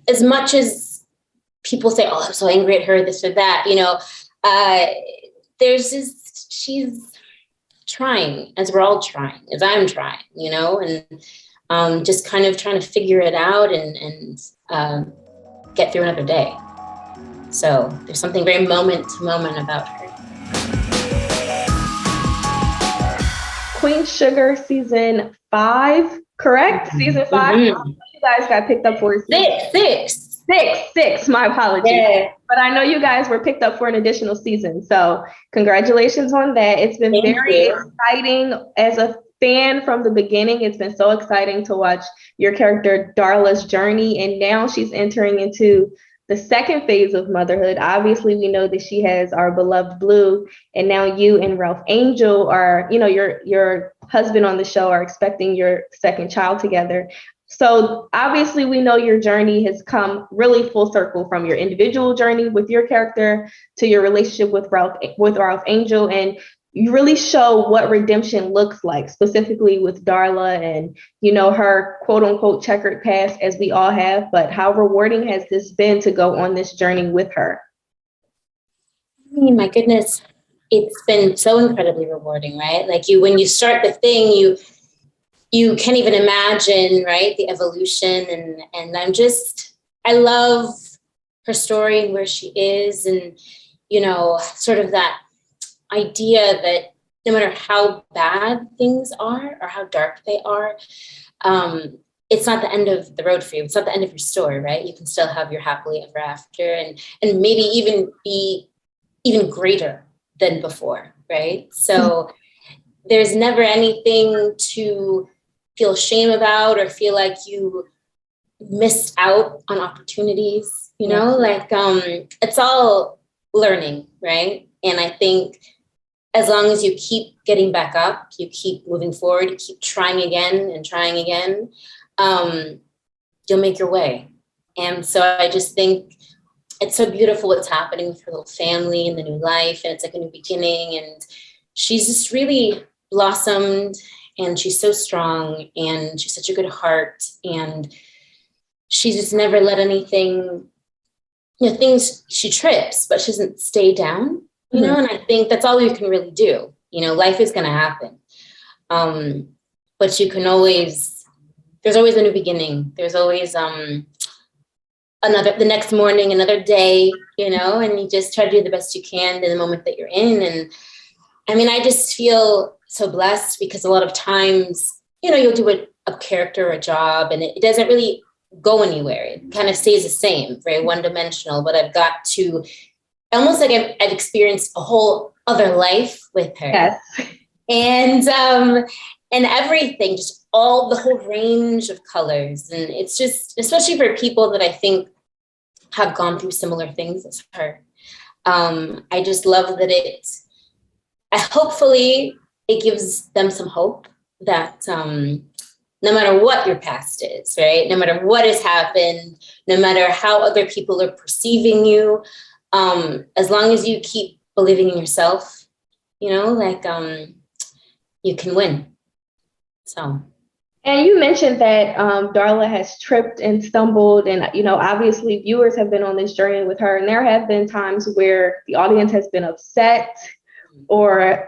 as much as people say, oh, I'm so angry at her, this or that, there's just, she's trying, as we're all trying, as I'm trying, and just kind of trying to figure it out and get through another day. So there's something very moment to moment about her. Queen Sugar season 5, correct? Season 5. Mm-hmm. You guys got picked up for six. My apologies. Yeah. But I know you guys were picked up for an additional season. So congratulations on that. It's been very exciting as a fan from the beginning. It's been so exciting to watch your character Darla's journey. And now she's entering into the second phase of motherhood. Obviously, we know that she has our beloved Blue, and now you and Ralph Angel are, your husband on the show are expecting your second child together. So obviously, we know your journey has come really full circle from your individual journey with your character to your relationship with Ralph Angel, and you really show what redemption looks like, specifically with Darla and, her quote unquote checkered past, as we all have. But how rewarding has this been to go on this journey with her? I mean, my goodness, it's been so incredibly rewarding, right? Like when you start the thing, you can't even imagine, right, the evolution. And I love her story and where she is, and, sort of that idea that no matter how bad things are or how dark they are, it's not the end of the road for you. It's not the end of your story, right? You can still have your happily ever after and maybe even be even greater than before, right? So there's never anything to feel shame about or feel like you missed out on opportunities, it's all learning, right? And I think as long as you keep getting back up, you keep moving forward, you keep trying again and trying again, you'll make your way. And so I just think it's so beautiful what's happening with her little family and the new life, and it's like a new beginning, and she's just really blossomed, and she's so strong, and she's such a good heart, and she's just never let anything, things, she trips, but she doesn't stay down. And I think that's all you can really do. Life is going to happen. But you can there's always a new beginning. There's always the next morning, another day, and you just try to do the best you can in the moment that you're in. And I mean, I just feel so blessed because a lot of times, you'll do a character or a job and it doesn't really go anywhere. It kind of stays the same, very one-dimensional, but I've got to almost like I've experienced a whole other life with her. Yes. And everything, just all the whole range of colors. And it's just, especially for people that I think have gone through similar things as her. I just love that hopefully it gives them some hope that no matter what your past is, right? No matter what has happened, no matter how other people are perceiving you, as long as you keep believing in yourself, you can win. So. And you mentioned that Darla has tripped and stumbled, and obviously viewers have been on this journey with her, and there have been times where the audience has been upset or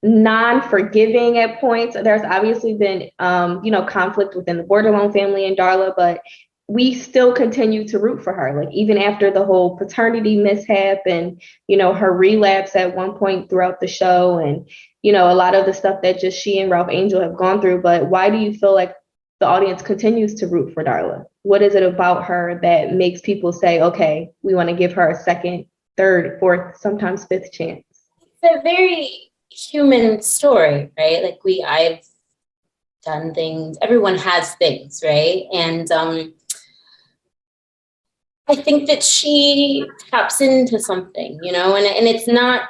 non-forgiving at points. There's obviously been conflict within the Bordelon family and Darla, but we still continue to root for her, like even after the whole paternity mishap and her relapse at one point throughout the show, and a lot of the stuff that just she and Ralph Angel have gone through. But why do you feel like the audience continues to root for Darla? What is it about her that makes people say, okay, we want to give her a second, third, fourth, sometimes fifth chance? It's a very human story, right? Like I've done things, everyone has things, right? And I think that she taps into something, and it's not,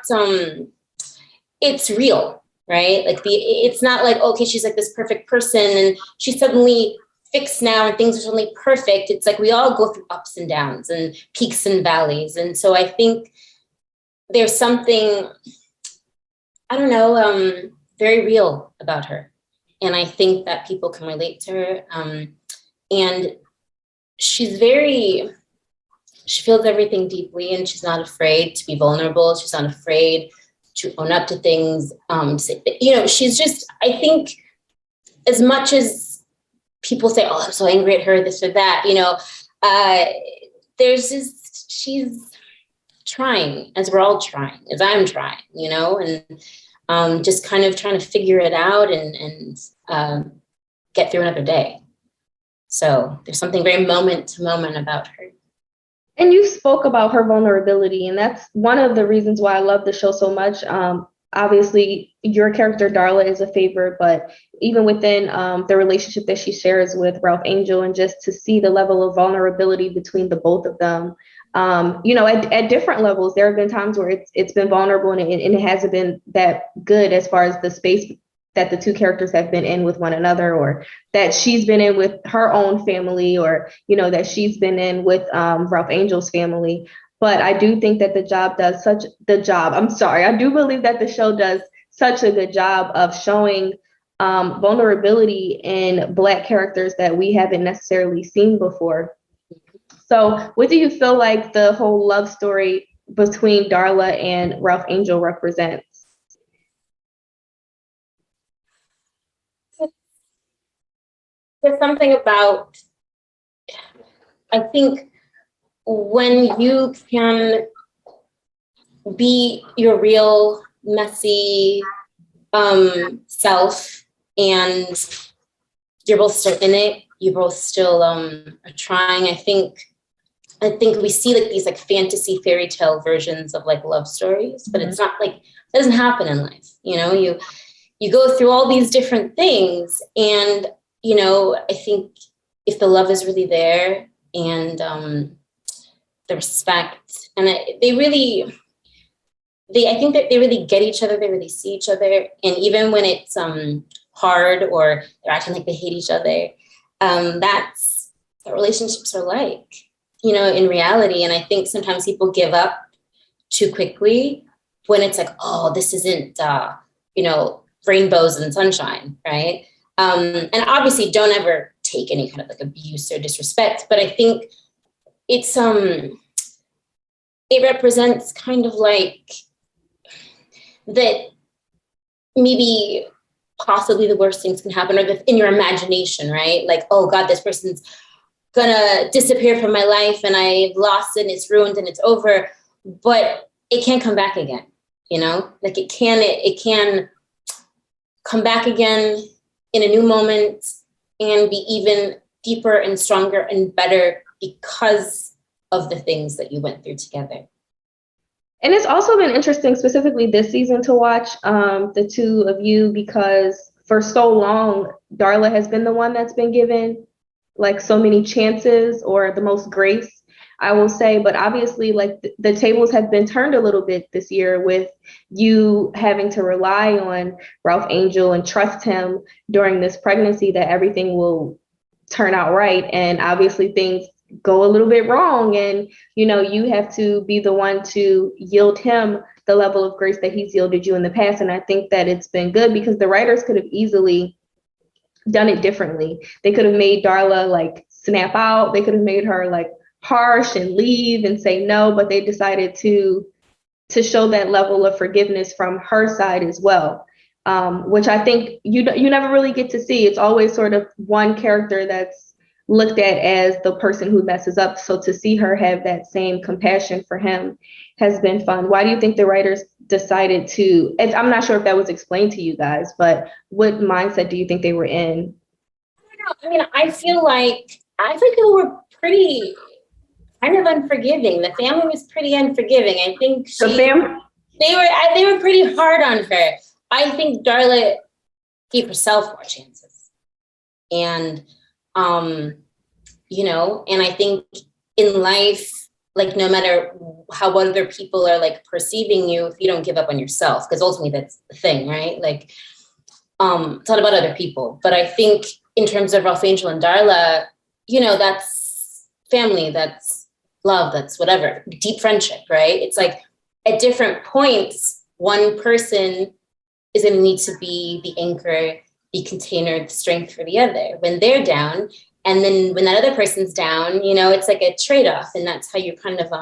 it's real, right? Like it's not like, okay, she's like this perfect person and she's suddenly fixed now and things are suddenly perfect. It's like we all go through ups and downs and peaks and valleys. And so I think there's something, I don't know, very real about her. And I think that people can relate to her. And she feels everything deeply, and she's not afraid to be vulnerable. She's not afraid to own up to things. She's just, I think, as much as people say, oh, I'm so angry at her, this or that, she's trying, as we're all trying, as I'm trying, and just kind of trying to figure it out and get through another day. So there's something very moment to moment about her. And you spoke about her vulnerability, and that's one of the reasons why I love the show so much. Obviously, your character, Darla, is a favorite, but even within the relationship that she shares with Ralph Angel, and just to see the level of vulnerability between the both of them, at different levels, there have been times where it's been vulnerable and it hasn't been that good as far as the space that the two characters have been in with one another, or that she's been in with her own family, or, that she's been in with Ralph Angel's family. But I do think that I do believe that the show does such a good job of showing vulnerability in Black characters that we haven't necessarily seen before. So what do you feel like the whole love story between Darla and Ralph Angel represents? There's something about, I think, when you can be your real messy self, and you're both still in it, you both still are trying. I think we see like these like fantasy fairy tale versions of like love stories, but it's not like, it doesn't happen in life. You go through all these different things, and I think if the love is really there, and the respect, and I think that they really get each other, they really see each other. And even when it's hard, or they're acting like they hate each other, that's what relationships are like, in reality. And I think sometimes people give up too quickly when it's like, oh, this isn't, rainbows and sunshine, right? And obviously don't ever take any kind of like abuse or disrespect, but I think it's it represents kind of like that maybe possibly the worst things can happen, or in your imagination, right? Like, oh God, this person's gonna disappear from my life and I've lost it and it's ruined and it's over, but it can't come back again, like it can come back again in a new moment and be even deeper and stronger and better because of the things that you went through together. And it's also been interesting, specifically this season, to watch the two of you, because for so long, Darla has been the one that's been given like so many chances, or the most grace, I will say. But obviously, like the tables have been turned a little bit this year, with you having to rely on Ralph Angel and trust him during this pregnancy that everything will turn out right. And obviously things go a little bit wrong, and you have to be the one to yield him the level of grace that he's yielded you in the past. And I think that it's been good, because the writers could have easily done it differently. They could have made Darla like snap out, they could have made her like harsh and leave and say no, but they decided to show that level of forgiveness from her side as well, which I think you never really get to see. It's always sort of one character that's looked at as the person who messes up. So to see her have that same compassion for him has been fun. Why do you think the writers decided to, I'm not sure if that was explained to you guys, but what mindset do you think they were in? I mean, I feel like people were pretty kind of unforgiving. The family was pretty unforgiving. I think they were pretty hard on her. I think Darla gave herself more chances. And and I think in life, like no matter how other people are like perceiving you, if you don't give up on yourself, because ultimately that's the thing, right? Like, it's not about other people. But I think in terms of Ralph Angel and Darla, that's family, that's love, that's whatever, deep friendship, right? It's like at different points, one person is going to need to be the anchor, the container, the strength for the other when they're down. And then when that other person's down, it's like a trade-off, and that's how you kind of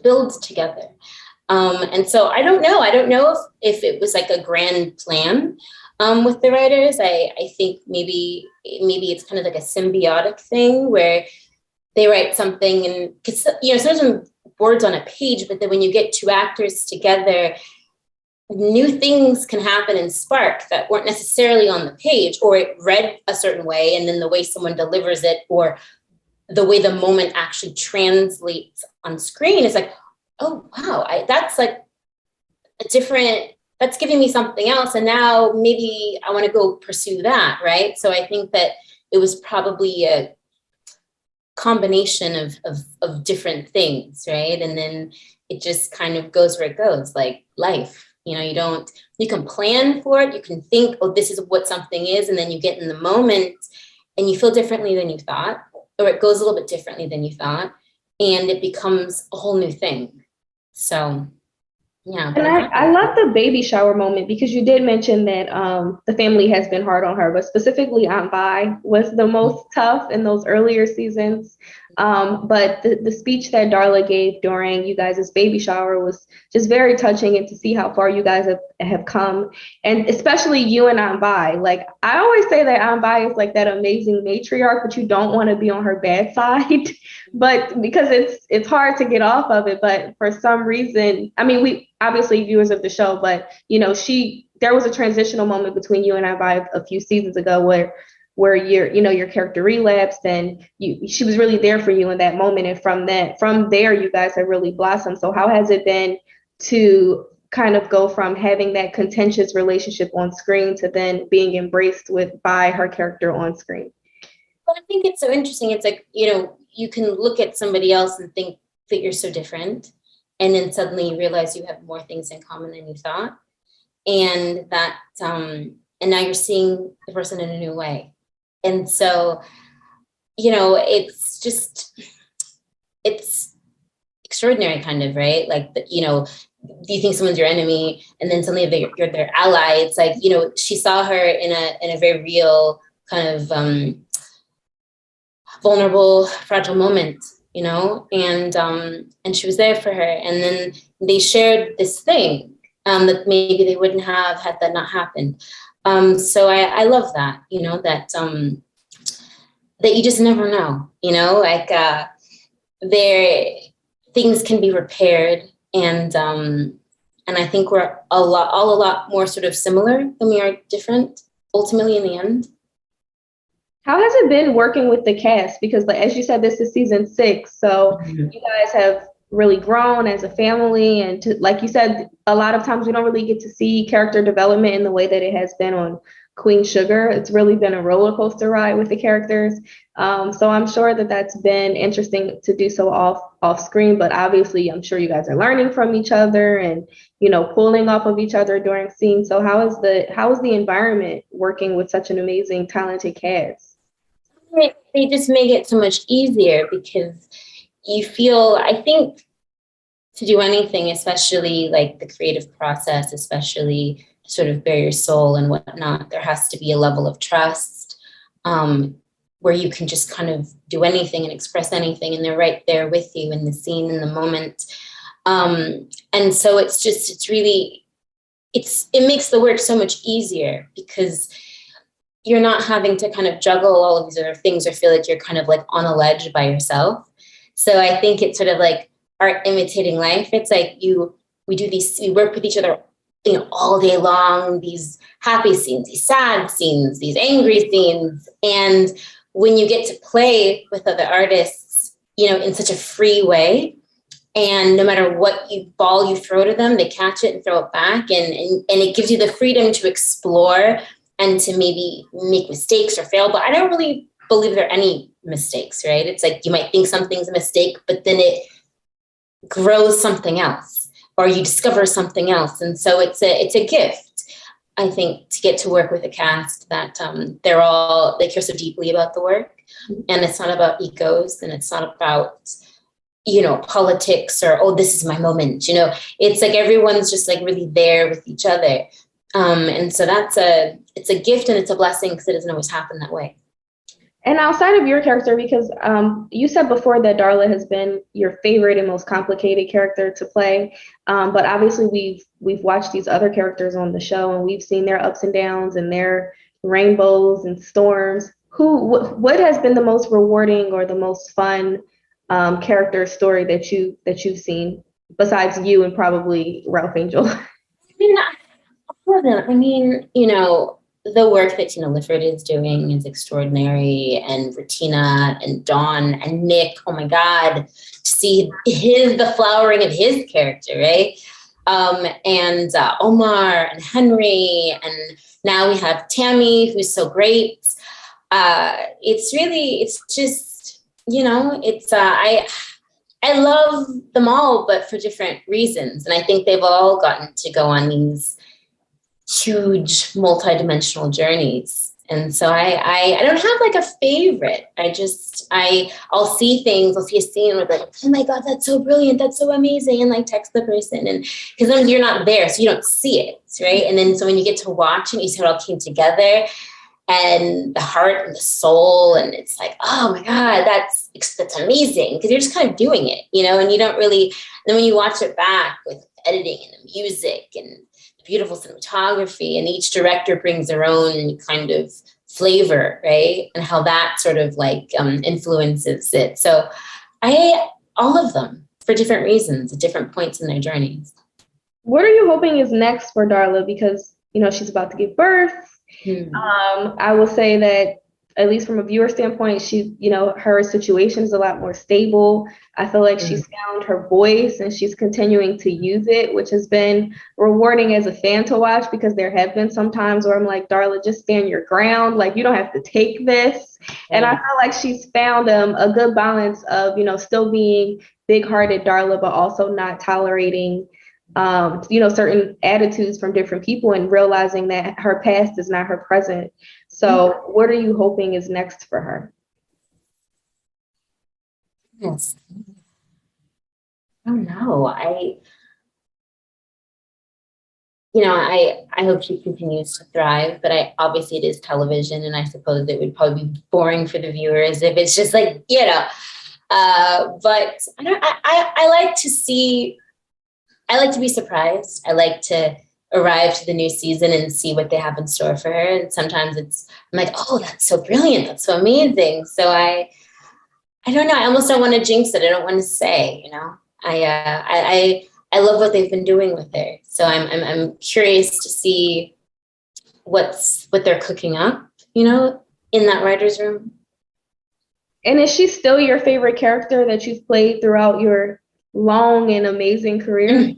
build together. And so I don't know if it was like a grand plan with the writers. I think maybe it's kind of like a symbiotic thing where they write something, and because sometimes words on a page, but then when you get two actors together, new things can happen and spark that weren't necessarily on the page, or it read a certain way, and then the way someone delivers it, or the way the moment actually translates on screen is like, oh wow, that's like a different, that's giving me something else, and now maybe I want to go pursue that, right? So I think that it was probably a combination of different things, right? And then it just kind of goes where it goes, like life. You can plan for it. You can think, oh, this is what something is. And then you get in the moment and you feel differently than you thought, or it goes a little bit differently than you thought. And it becomes a whole new thing. So, yeah. And I love the baby shower moment, because you did mention that the family has been hard on her, but specifically Aunt Vi was the most tough in those earlier seasons. But the speech that Darla gave during you guys' baby shower was just very touching, and to see how far you guys have come, and especially you and Aunt Vi. Like, I always say that Aunt Vi is like that amazing matriarch, but you don't want to be on her bad side, but because it's hard to get off of it. But for some reason, I mean, we obviously viewers of the show, but there was a transitional moment between you and Aunt Vi a few seasons ago where your character relapsed, and she was really there for you in that moment. And from there, you guys have really blossomed. So how has it been to kind of go from having that contentious relationship on screen to then being embraced by her character on screen? Well, I think it's so interesting. It's like, you can look at somebody else and think that you're so different, and then suddenly you realize you have more things in common than you thought. And that, and now you're seeing the person in a new way. And so, it's extraordinary, kind of, right? Like, do you think someone's your enemy, and then suddenly you're their ally? It's like, she saw her in a very real kind of vulnerable, fragile moment, and she was there for her. And then they shared this thing that maybe they wouldn't have had that not happened. So I love that, that you just never know, like things can be repaired. And I think we're all a lot more sort of similar than we are different, ultimately, in the end. How has it been working with the cast? Because, as you said, this is season 6. So you guys have really grown as a family. And like you said, a lot of times we don't really get to see character development in the way that it has been on Queen Sugar. It's really been a roller coaster ride with the characters. So I'm sure that that's been interesting to do so off screen, but obviously I'm sure you guys are learning from each other and, pulling off of each other during scenes. So how is the environment working with such an amazing, talented cast? They just make it so much easier, because you feel, I think, to do anything, especially like the creative process, especially sort of bare your soul and whatnot, there has to be a level of trust where you can just kind of do anything and express anything, and they're right there with you in the scene, in the moment. And so it makes the work so much easier, because you're not having to kind of juggle all of these other things or feel like you're kind of like on a ledge by yourself. So I think it's sort of like art imitating life. It's like we work with each other, all day long, these happy scenes, these sad scenes, these angry scenes. And when you get to play with other artists, in such a free way, and no matter what ball you throw to them, they catch it and throw it back. And it gives you the freedom to explore and to maybe make mistakes or fail. But I don't really believe there are any mistakes, right? It's like you might think something's a mistake, but then it grows something else, or you discover something else. And so it's a gift, I think, to get to work with a cast that they care so deeply about the work. And it's not about egos, and it's not about, politics or, oh, this is my moment. It's like everyone's just like really there with each other. And so it's a gift and it's a blessing because it doesn't always happen that way. And outside of your character, because you said before that Darla has been your favorite and most complicated character to play, but obviously we've watched these other characters on the show and we've seen their ups and downs and their rainbows and storms. What has been the most rewarding or the most fun character story that you've seen besides you and probably Ralph Angel? I mean, you know, the work that Tina Lifford is doing is extraordinary, and Regina and Dawn and Nick, oh my God, to see the flowering of his character, right? And Omar and Henry, and now we have Tammy, who's so great. It's just, you know, I love them all, but for different reasons. And I think they've all gotten to go on these huge multidimensional journeys. And so I don't have like a favorite. I'll see things, I'll see a scene with like, oh my God, that's so brilliant, that's so amazing, and like text the person, and because then you're not there, so you don't see it, right? And then so when you get to watch and you see how it all came together, and the heart and the soul, and it's like, oh my God, that's amazing, because you're just kind of doing it, you know, and you don't really, and then when you watch it back with editing and the music and beautiful cinematography, and each director brings their own kind of flavor, right? And how that sort of like influences it. So all of them for different reasons at different points in their journeys. What are you hoping is next for Darla? Because, you know, she's about to give birth. I will say that, at least from a viewer standpoint, she, you know, her situation is a lot more stable. I feel like she's found her voice and she's continuing to use it, which has been rewarding as a fan to watch, because there have been some times where I'm like, Darla, just stand your ground. Like, you don't have to take this. And I feel like she's found a good balance of, you know, still being big-hearted Darla, but also not tolerating you know, certain attitudes from different people, and realizing that her past is not her present. So what are you hoping is next for her? Yes. I don't know. I hope she continues to thrive, but obviously it is television, and I suppose it would probably be boring for the viewers if it's just like, you know, but I like to see, I like to be surprised. I like to arrive to the new season and see what they have in store for her. And sometimes I'm like, oh, that's so brilliant. That's so amazing. So I don't know. I almost don't want to jinx it. I don't want to say, you know, I love what they've been doing with her. So I'm curious to see what they're cooking up, you know, in that writer's room. And is she still your favorite character that you've played throughout your long and amazing career?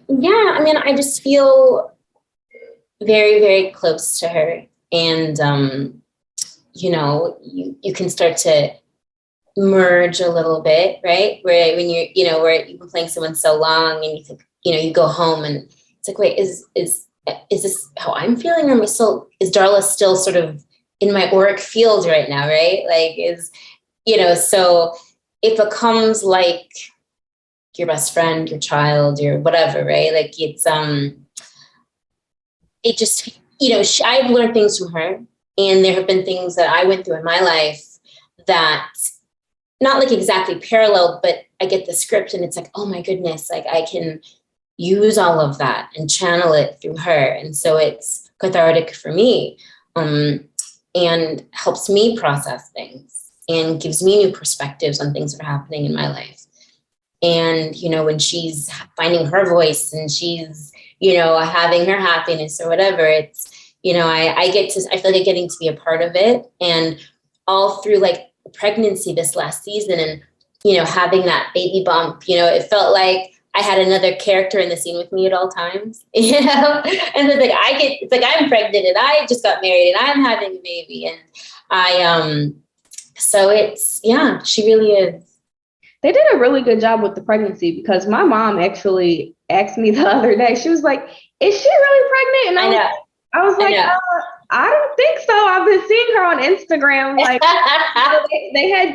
Yeah, I mean, I just feel very, very close to her. And, you know, you can start to merge a little bit, right? Where when where you've been playing someone so long and you think, you know, you go home and it's like, wait, is this how I'm feeling? Or is Darla still sort of in my auric field right now, right? Like, so it becomes like your best friend, your child, your whatever, right? Like it just, you know, I've learned things from her, and there have been things that I went through in my life that not like exactly paralleled, but I get the script and it's like, oh my goodness, like I can use all of that and channel it through her. And so it's cathartic for me, and helps me process things and gives me new perspectives on things that are happening in my life. And, you know, when she's finding her voice and she's, you know, having her happiness or whatever, it's, you know, I feel like getting to be a part of it. And all through like pregnancy this last season and, you know, having that baby bump, you know, it felt like I had another character in the scene with me at all times, you know, and it's like I'm pregnant and I just got married and I'm having a baby. And so it's, yeah, she really is. They did a really good job with the pregnancy, because my mom actually asked me the other day, she was like, is she really pregnant? And I was like, I don't think so. I've been seeing her on Instagram. Like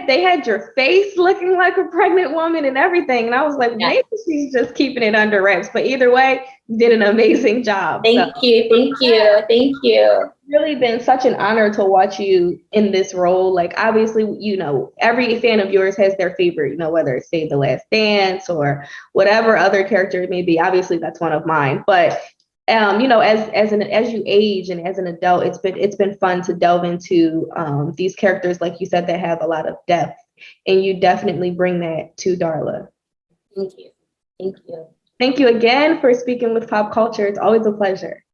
they had your face looking like a pregnant woman and everything. And I was like, maybe she's just keeping it under wraps. But either way, you did an amazing job. Thank you. It's really been such an honor to watch you in this role. Like, obviously, you know, every fan of yours has their favorite, you know, whether it's Save the Last Dance or whatever other character it may be. Obviously, that's one of mine. But you know, as you age and as an adult, it's been fun to delve into these characters, like you said, that have a lot of depth, and you definitely bring that to Darla. Thank you. Thank you again for speaking with Pop Culture. It's always a pleasure.